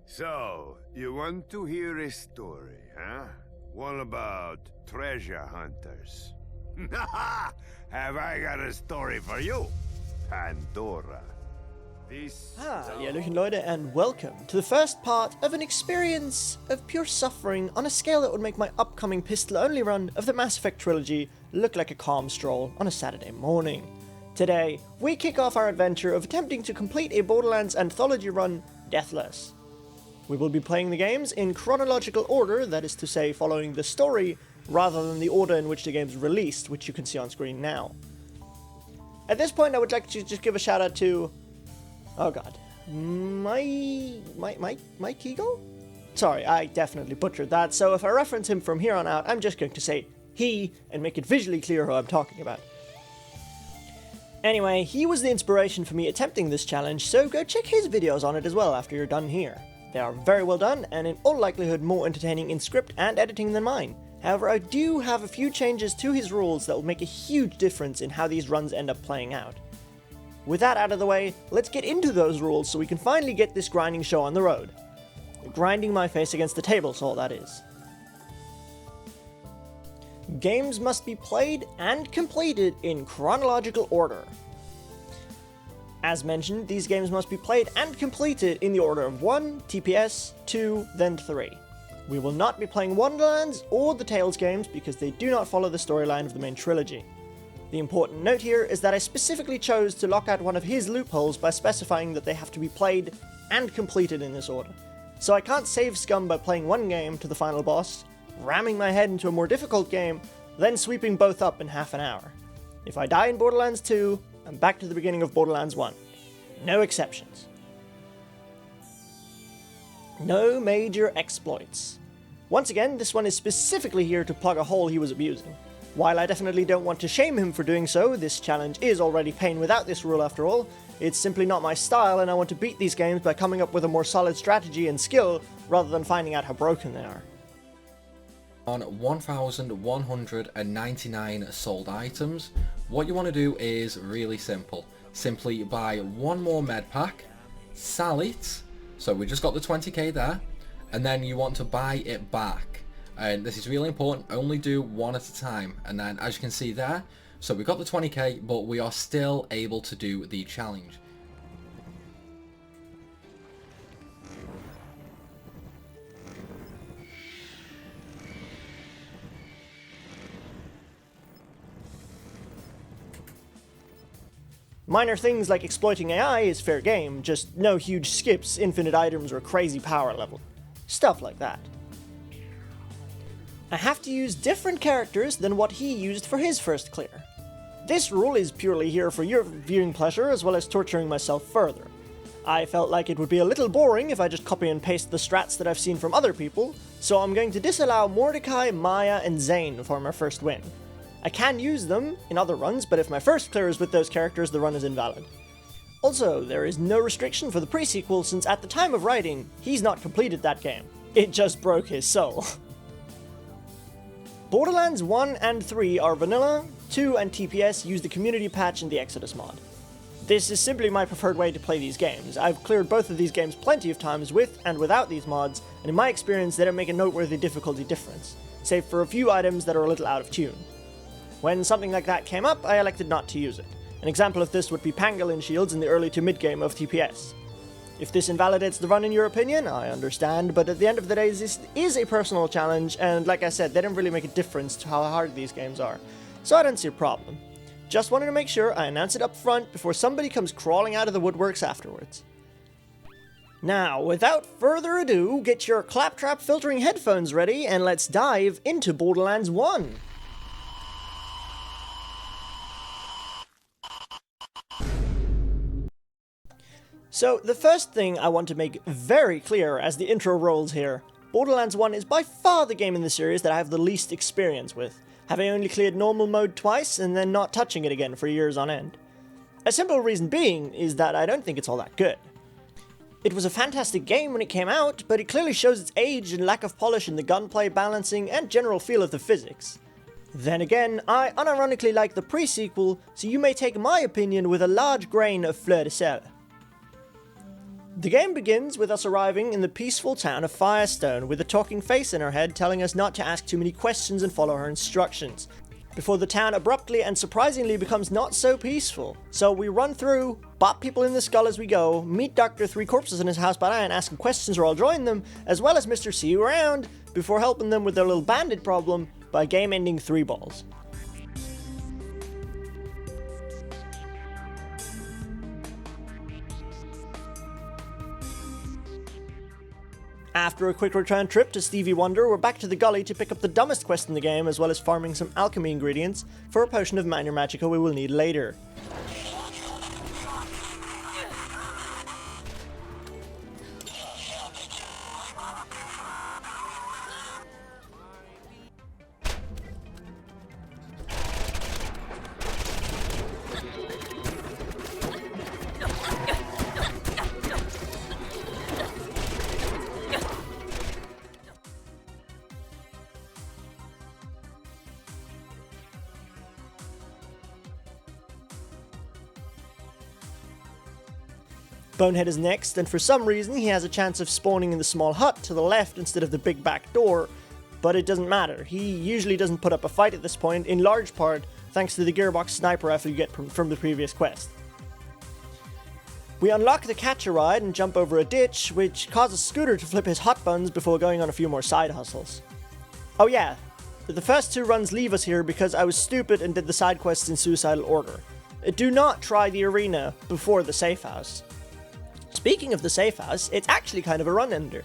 So, you want to hear a story, huh? One about treasure hunters. Have I got a story for you, Pandora? Hallöchen Leute, and welcome to the first part of an experience of pure suffering on a scale that would make my upcoming pistol-only run of the Mass Effect trilogy look like a calm stroll on a Saturday morning. Today, we kick off our adventure of attempting to complete a Borderlands Anthology run, Deathless. We will be playing the games in chronological order, that is to say following the story, rather than the order in which the games released, which you can see on screen now. At this point, I would like to just give a shout out to... oh god. Mike Eagle? Sorry, I definitely butchered that, so if I reference him from here on out, I'm just going to say he, and make it visually clear who I'm talking about. Anyway, he was the inspiration for me attempting this challenge, so go check his videos on it as well after you're done here. They are very well done, and in all likelihood more entertaining in script and editing than mine. However, I do have a few changes to his rules that will make a huge difference in how these runs end up playing out. With that out of the way, let's get into those rules so we can finally get this grinding show on the road. Grinding my face against the table, so all that is. Games must be played and completed in chronological order. As mentioned, these games must be played and completed in the order of 1, TPS, 2, then 3. We will not be playing Wonderlands or the Tales games because they do not follow the storyline of the main trilogy. The important note here is that I specifically chose to lock out one of his loopholes by specifying that they have to be played and completed in this order. So I can't save scum by playing one game to the final boss, ramming my head into a more difficult game, then sweeping both up in half an hour. If I die in Borderlands 2, I'm back to the beginning of Borderlands 1. No exceptions. No major exploits. Once again, this one is specifically here to plug a hole he was abusing. While I definitely don't want to shame him for doing so, this challenge is already pain without this rule after all. It's simply not my style, and I want to beat these games by coming up with a more solid strategy and skill, rather than finding out how broken they are. On 1,199 sold items, what you want to do is really simple. Simply buy one more med pack, sell it, so we just got the 20k there, and then you want to buy it back. And this is really important, only do one at a time. And then as you can see there, so we got the 20k, but we are still able to do the challenge. Minor things like exploiting AI is fair game, just no huge skips, infinite items, or crazy power level. Stuff like that. I have to use different characters than what he used for his first clear. This rule is purely here for your viewing pleasure as well as torturing myself further. I felt like it would be a little boring if I just copy and paste the strats that I've seen from other people, so I'm going to disallow Mordecai, Maya, and Zane for my first win. I can use them in other runs, but if my first clear is with those characters, the run is invalid. Also, there is no restriction for the pre-sequel since at the time of writing, he's not completed that game. It just broke his soul. Borderlands 1 and 3 are vanilla, 2 and TPS use the community patch and the Exodus mod. This is simply my preferred way to play these games. I've cleared both of these games plenty of times with and without these mods, and in my experience they don't make a noteworthy difficulty difference, save for a few items that are a little out of tune. When something like that came up, I elected not to use it. An example of this would be pangolin shields in the early to mid game of TPS. If this invalidates the run in your opinion, I understand, but at the end of the day this is a personal challenge, and like I said, they don't really make a difference to how hard these games are, so I don't see a problem. Just wanted to make sure I announce it up front before somebody comes crawling out of the woodworks afterwards. Now, without further ado, get your claptrap filtering headphones ready, and let's dive into Borderlands 1! So, the first thing I want to make very clear as the intro rolls here, Borderlands 1 is by far the game in the series that I have the least experience with, having only cleared normal mode twice and then not touching it again for years on end. A simple reason being is that I don't think it's all that good. It was a fantastic game when it came out, but it clearly shows its age and lack of polish in the gunplay, balancing, and general feel of the physics. Then again, I unironically like the pre-sequel, so you may take my opinion with a large grain of fleur de sel. The game begins with us arriving in the peaceful town of Firestone with a talking face in our head telling us not to ask too many questions and follow her instructions, before the town abruptly and surprisingly becomes not so peaceful. So we run through, bop people in the skull as we go, meet Dr. Three Corpses in his house by night and ask him questions or I'll join them, as well as Mr. See You Around, before helping them with their little bandit problem by game-ending 3 balls. After a quick return trip to Stevie Wonder, we're back to the gully to pick up the dumbest quest in the game, as well as farming some alchemy ingredients for a potion of Minor Magica we will need later. Bonehead is next, and for some reason he has a chance of spawning in the small hut to the left instead of the big back door, but it doesn't matter. He usually doesn't put up a fight at this point, in large part thanks to the gearbox sniper rifle you get from the previous quest. We unlock the catch a ride and jump over a ditch, which causes Scooter to flip his hot buns before going on a few more side hustles. Oh yeah, the first 2 runs leave us here because I was stupid and did the side quests in suicidal order. Do not try the arena before the safe house. Speaking of the safe house, it's actually kind of a run-ender.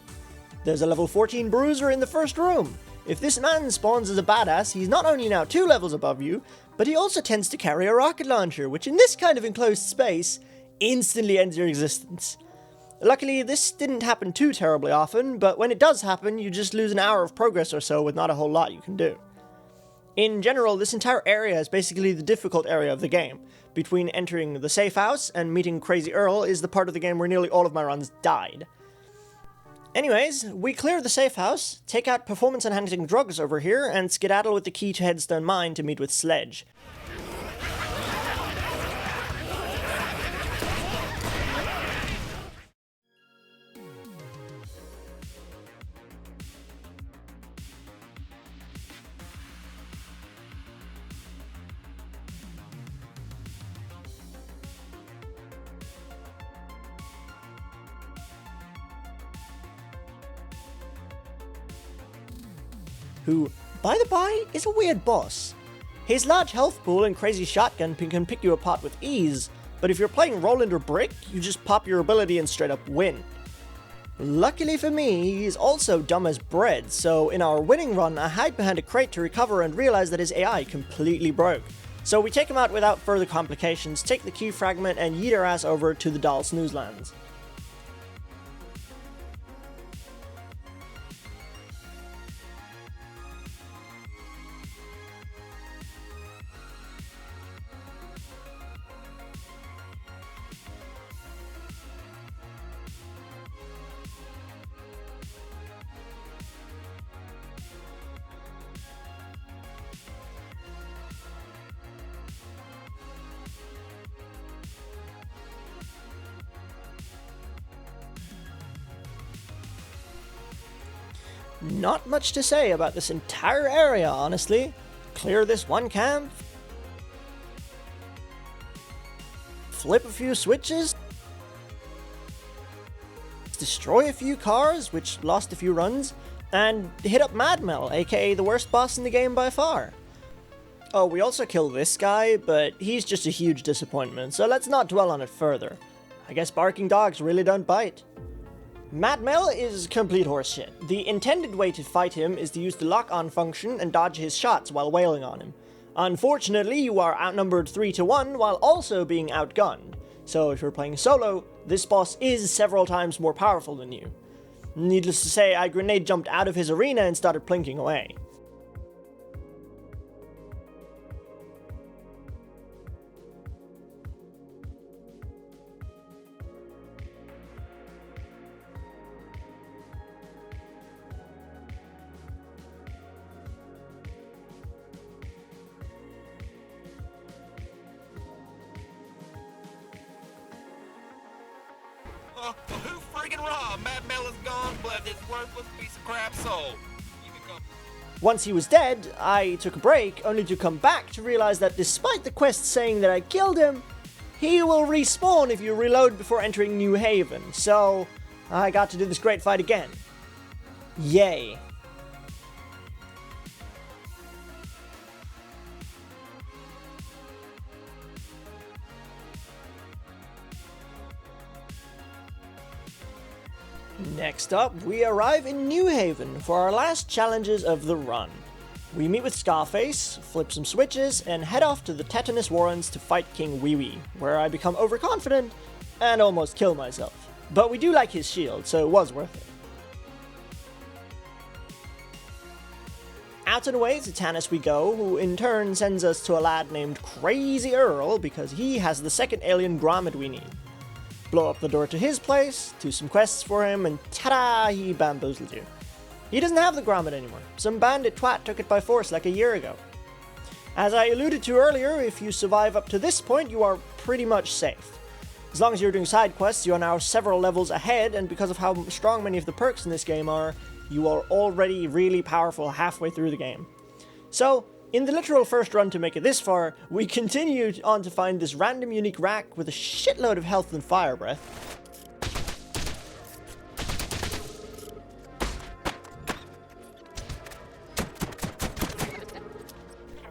There's a level 14 bruiser in the first room. If this man spawns as a badass, he's not only now 2 levels above you, but he also tends to carry a rocket launcher, which in this kind of enclosed space, instantly ends your existence. Luckily, this didn't happen too terribly often, but when it does happen, you just lose an hour of progress or so with not a whole lot you can do. In general, this entire area is basically the difficult area of the game. Between entering the safe house and meeting Crazy Earl is the part of the game where nearly all of my runs died. Anyways, we clear the safe house, take out performance-enhancing drugs over here, and skedaddle with the key to Headstone Mine to meet with Sledge. Who, by the by, is a weird boss. His large health pool and crazy shotgun can pick you apart with ease, but if you're playing Roland or Brick, you just pop your ability and straight up win. Luckily for me, he's also dumb as bread, so in our winning run, I hide behind a crate to recover and realize that his AI completely broke. So we take him out without further complications, take the key fragment, and yeet our ass over to the Doll Snoozelands. Not much to say about this entire area, honestly. Clear this one camp, flip a few switches, destroy a few cars, which lost a few runs, and hit up Mad Mel, aka the worst boss in the game by far. Oh, we also killed this guy, but he's just a huge disappointment, so let's not dwell on it further. I guess barking dogs really don't bite. Mad Mel is complete horseshit. The intended way to fight him is to use the lock-on function and dodge his shots while wailing on him. Unfortunately, you are outnumbered 3-1 while also being outgunned. So if you're playing solo, this boss is several times more powerful than you. Needless to say, I grenade jumped out of his arena and started plinking away. Who friggin' robbed? Matt Mellon's gone, bled this worthless piece of crap soul. You become... Once he was dead, I took a break, only to come back to realize that despite the quest saying that I killed him, he will respawn if you reload before entering New Haven, so I got to do this great fight again. Yay. Next up, we arrive in New Haven for our last challenges of the run. We meet with Scarface, flip some switches, and head off to the Tetanus Warrens to fight King Wee Wee, where I become overconfident and almost kill myself. But we do like his shield, so it was worth it. Out and away to Tannis we go, who in turn sends us to a lad named Crazy Earl because he has the second alien grommet we need. Blow up the door to his place, do some quests for him, and ta-da, he bamboozles you. He doesn't have the grommet anymore. Some bandit twat took it by force like a year ago. As I alluded to earlier, if you survive up to this point, you are pretty much safe. As long as you're doing side quests, you are now several levels ahead, and because of how strong many of the perks in this game are, you are already really powerful halfway through the game. So, in the literal first run to make it this far, we continued on to find this random unique rack with a shitload of health and fire breath.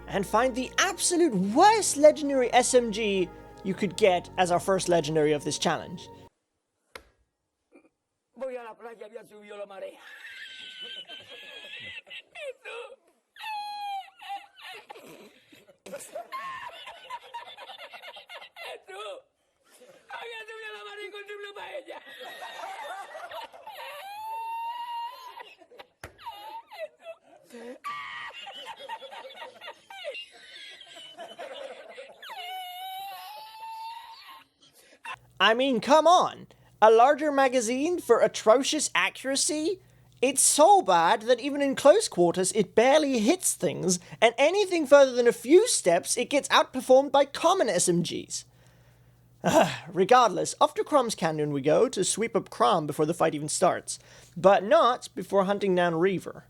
And find the absolute worst legendary SMG you could get as our first legendary of this challenge. Voy a la playa, ya subió la marea. I mean, come on! A larger magazine for atrocious accuracy? It's so bad that even in close quarters it barely hits things, and anything further than a few steps it gets outperformed by common SMGs. Regardless, off to Crom's Canyon we go to sweep up Crom before the fight even starts, but not before hunting down Reaver.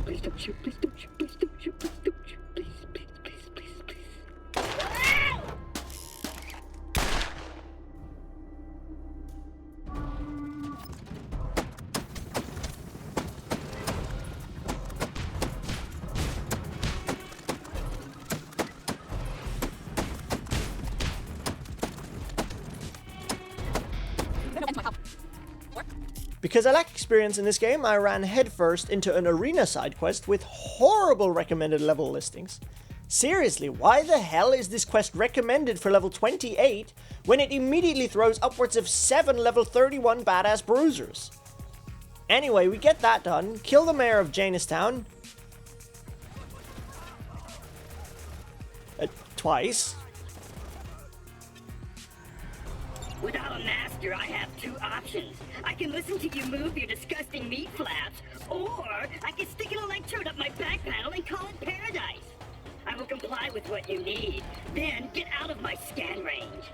Please don't shoot, please don't shoot, please don't shoot, please don't shoot, please, please, please, please, please. Because I lack experience in this game, I ran headfirst into an arena side quest with horrible recommended level listings. Seriously, why the hell is this quest recommended for level 28 when it immediately throws upwards of 7 level 31 badass bruisers? Anyway, we get that done, kill the mayor of Janestown. Twice. Without a master, I have two options. I can listen to you move your disgusting meat flaps, or I can stick an electrode up my back panel and call it paradise. I will comply with what you need, then get out of my scan range.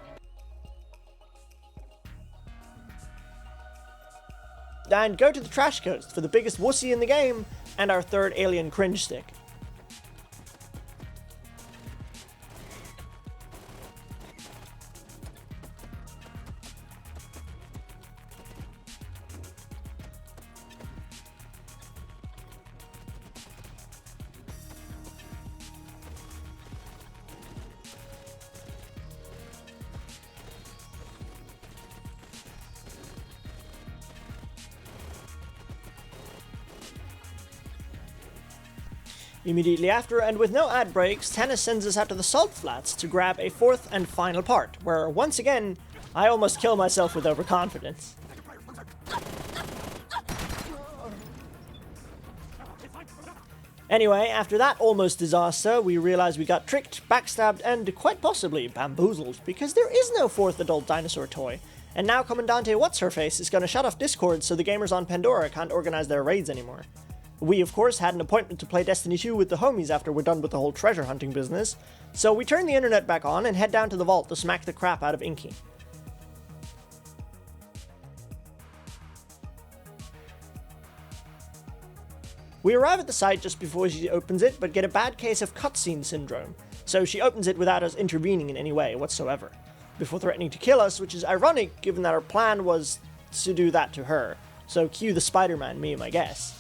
And go to the Trash Coast for the biggest wussy in the game and our third alien cringe stick. Immediately after, and with no ad breaks, Tannis sends us out to the Salt Flats to grab a fourth and final part, where, once again, I almost kill myself with overconfidence. Anyway, after that almost disaster, we realize we got tricked, backstabbed, and quite possibly bamboozled, because there is no fourth adult dinosaur toy, and now Commandante What's-Her-Face is gonna shut off Discord so the gamers on Pandora can't organize their raids anymore. We, of course, had an appointment to play Destiny 2 with the homies after we're done with the whole treasure hunting business, so we turn the internet back on and head down to the vault to smack the crap out of Inky. We arrive at the site just before she opens it, but get a bad case of cutscene syndrome, so she opens it without us intervening in any way whatsoever, before threatening to kill us, which is ironic given that our plan was to do that to her, so cue the Spider-Man meme, I guess.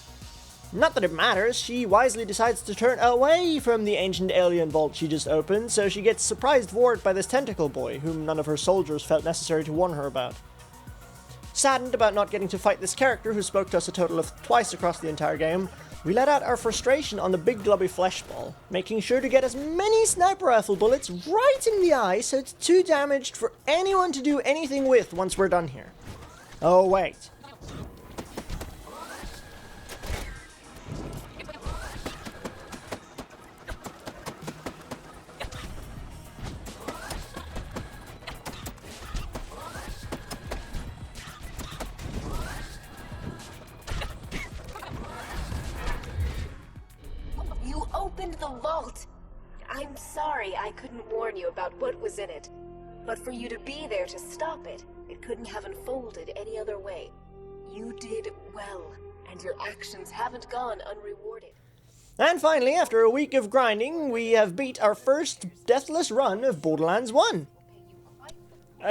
Not that it matters, she wisely decides to turn away from the ancient alien vault she just opened, so she gets surprised thwarted by this tentacle boy, whom none of her soldiers felt necessary to warn her about. Saddened about not getting to fight this character, who spoke to us a total of twice across the entire game, we let out our frustration on the big glubby flesh ball, making sure to get as many sniper rifle bullets right in the eye so it's too damaged for anyone to do anything with once we're done here. Oh wait. You opened the vault! I'm sorry I couldn't warn you about what was in it. But for you to be there to stop it, it couldn't have unfolded any other way. You did well, and your actions haven't gone unrewarded. And finally, after a week of grinding, we have beat our first Deathless run of Borderlands 1.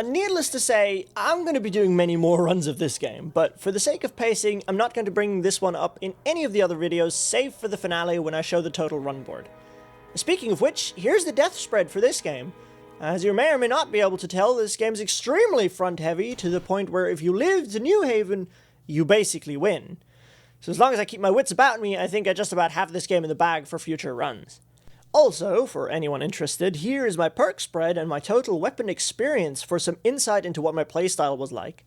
Needless to say, I'm going to be doing many more runs of this game, but for the sake of pacing, I'm not going to bring this one up in any of the other videos, save for the finale when I show the total run board. Speaking of which, here's the death spread for this game. As you may or may not be able to tell, this game's extremely front-heavy, to the point where if you live to New Haven, you basically win. So as long as I keep my wits about me, I think I just about have this game in the bag for future runs. Also, for anyone interested, here is my perk spread and my total weapon experience for some insight into what my playstyle was like.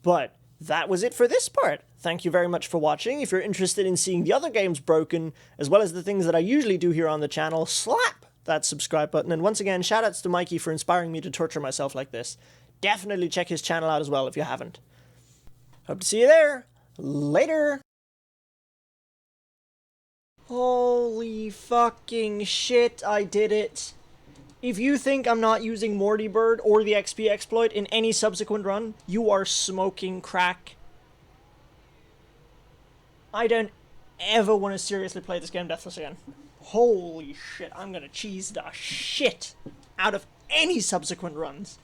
But that was it for this part. Thank you very much for watching. If you're interested in seeing the other games broken, as well as the things that I usually do here on the channel, slap that subscribe button. And once again, shoutouts to Mikey for inspiring me to torture myself like this. Definitely check his channel out as well if you haven't. Hope to see you there. Later! Holy fucking shit, I did it. If you think I'm not using Morty Bird or the XP exploit in any subsequent run, you are smoking crack. I don't ever want to seriously play this game Deathless again. Holy shit, I'm gonna cheese the shit out of any subsequent runs.